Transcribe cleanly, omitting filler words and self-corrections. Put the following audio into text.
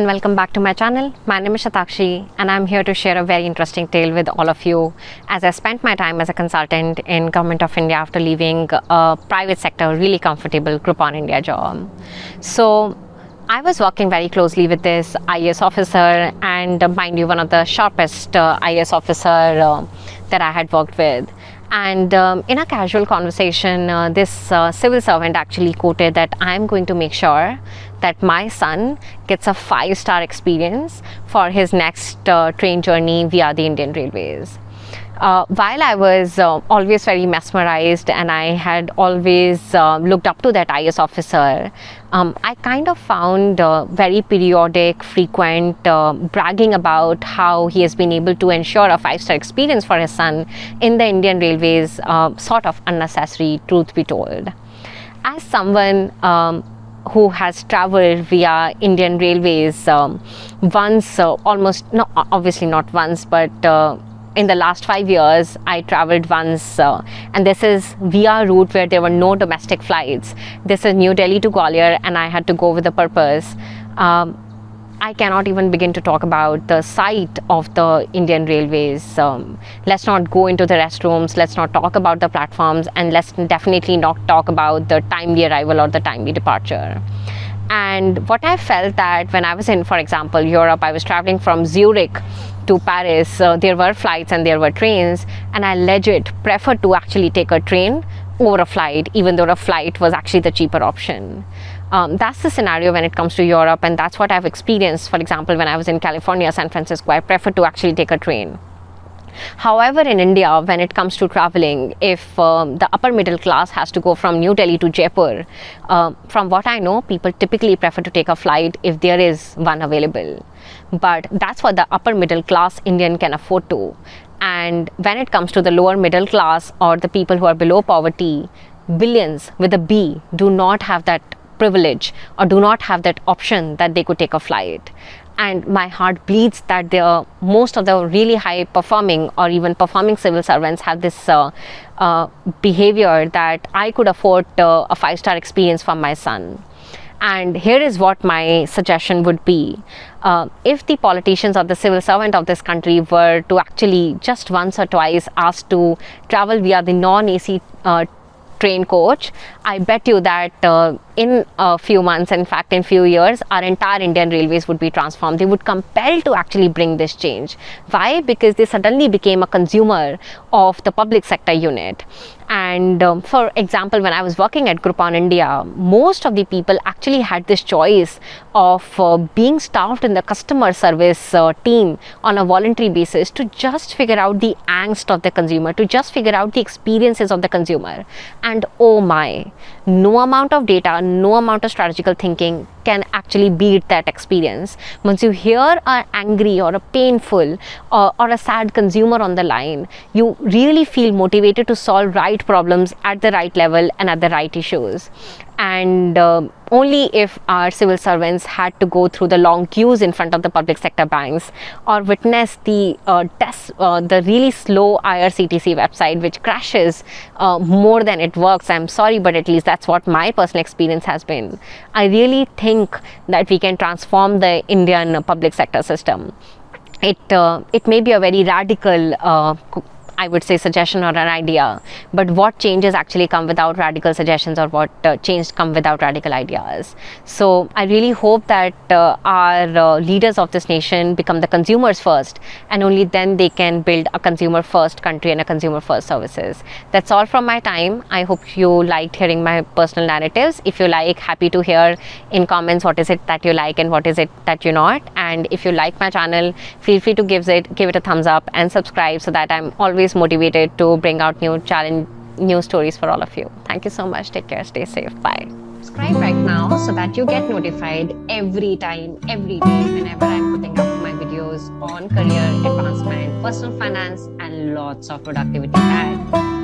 and welcome back to my channel. My name is Shatakshi and I'm here to share a very interesting tale with all of you as I spent my time as a consultant in Government of India after leaving a private sector, really comfortable Groupon India job. So I was working very closely with this IAS officer, and mind you, one of the sharpest IAS officer that I had worked with. And in a casual conversation, this civil servant actually quoted that I'm going to make sure that my son gets a 5-star experience for his next train journey via the Indian Railways. While I was always very mesmerized and I had always looked up to that IAS officer, I kind of found very periodic, frequent bragging about how he has been able to ensure a 5-star experience for his son in the Indian Railways sort of unnecessary, truth be told. As someone who has traveled via Indian Railways once, obviously not once, but in the last 5 years, I traveled once, and this is via route where there were no domestic flights. This is New Delhi to Gwalior, and I had to go with a purpose. I cannot even begin to talk about the sight of the Indian Railways. Let's not go into the restrooms, let's not talk about the platforms, and let's definitely not talk about the timely arrival or the timely departure. And what I felt that when I was in, for example, Europe, I was traveling from Zurich to Paris, there were flights and there were trains, and I legit preferred to actually take a train over a flight, even though a flight was actually the cheaper option. That's the scenario when it comes to Europe, and that's what I've experienced. For example, when I was in California, San Francisco, I preferred to actually take a train. However, in India, when it comes to traveling, if the upper middle class has to go from New Delhi to Jaipur, from what I know, people typically prefer to take a flight if there is one available. But that's what the upper middle class Indian can afford to. And when it comes to the lower middle class or the people who are below poverty, billions with a B do not have that privilege or do not have that option that they could take a flight. And my heart bleeds that most of the really high performing or even performing civil servants have this behavior that I could afford a 5-star experience for my son. And here is what my suggestion would be. If the politicians or the civil servant of this country were to actually just once or twice asked to travel via the non-AC train coach, I bet you that in a few months, in fact in few years, our entire Indian Railways would be transformed. They would compel to actually bring this change. Why? Because they suddenly became a consumer of the public sector unit. And for example, when I was working at Groupon India, most of the people actually had this choice of being staffed in the customer service team on a voluntary basis to just figure out the angst of the consumer, to just figure out the experiences of the consumer. And oh my, no amount of data, no amount of strategical thinking can actually beat that experience. Once you hear an angry or a painful or a sad consumer on the line, you really feel motivated to solve right problems at the right level and at the right issues. And only if our civil servants had to go through the long queues in front of the public sector banks or witness the really slow IRCTC website which crashes more than it works. I'm sorry, but at least that's what my personal experience has been. I really think that we can transform the Indian public sector system. It may be a very radical I would say suggestion or an idea, but what changes actually come without radical suggestions, or what change come without radical ideas. So I really hope that our leaders of this nation become the consumers first, and only then they can build a consumer first country and a consumer first services. That's all from my time. I hope you liked hearing my personal narratives. If you like, happy to hear in comments what is it that you like and what is it that you're not. And if you like my channel, feel free to give it a thumbs up and subscribe so that I'm always motivated to bring out new stories for all of you. Thank you so much. Take care. Stay safe. Bye. Subscribe right now so that you get notified every time, every day, whenever I'm putting up my videos on career advancement, personal finance, and lots of productivity hacks.